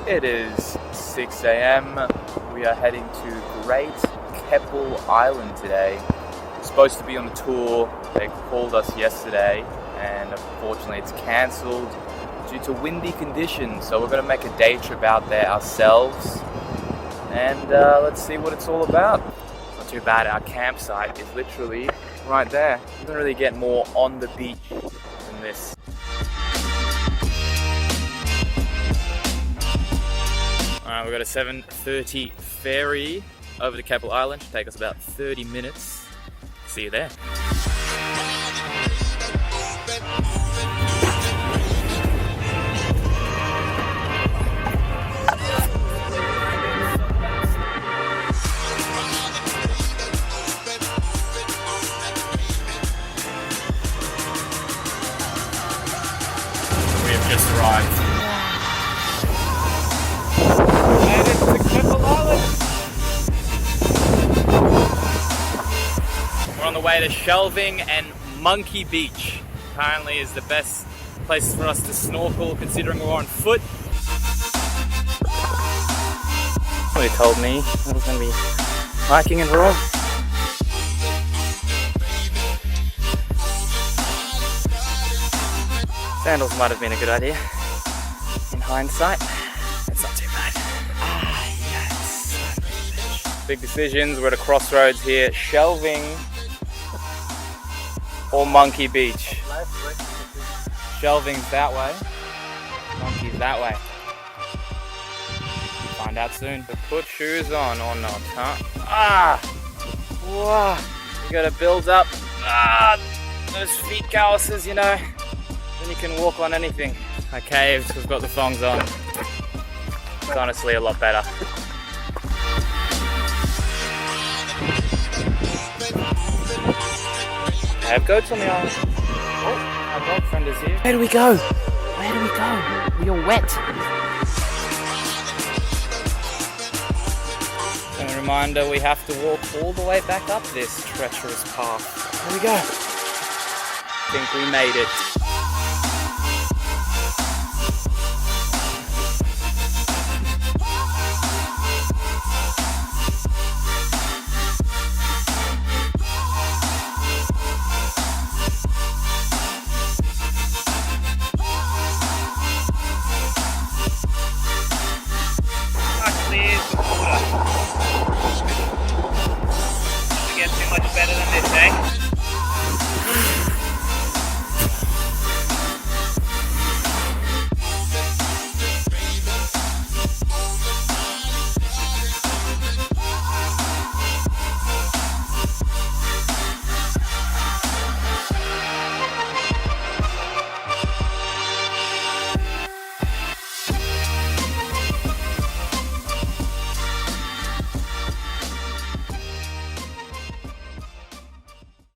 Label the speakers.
Speaker 1: It is 6 a.m. We are heading to Great Keppel Island today. We're supposed to be on the tour. They called us yesterday and unfortunately it's cancelled due to windy conditions. So we're going to make a day trip out there ourselves and let's see what it's all about. Not too bad, our campsite is literally right there. You don't really get more on the beach than this. Alright, we've got a 7:30 ferry over to Keppel Island. Should take us about 30 minutes. See you there. We have just arrived. We're on the way to Shelving and Monkey Beach. Apparently is the best place for us to snorkel considering we're on foot. Somebody told me I was going to be hiking and raw. Sandals might have been a good idea in hindsight. It's not too bad. Yes. Big decisions. We're at a crossroads here. Shelving or Monkey Beach. Shelving's that way. Monkey's that way. Find out soon. But put shoes on or not, huh? Wow. You gotta build up those feet calluses, you know. Then you can walk on anything. I caved, we've got the thongs on. It's honestly a lot better. I have goats on the island. Oh, our dog friend is here. Where do we go? Where do we go? We are wet. And a reminder, we have to walk all the way back up this treacherous path. Here we go. I think we made it. Get too much better than this, eh?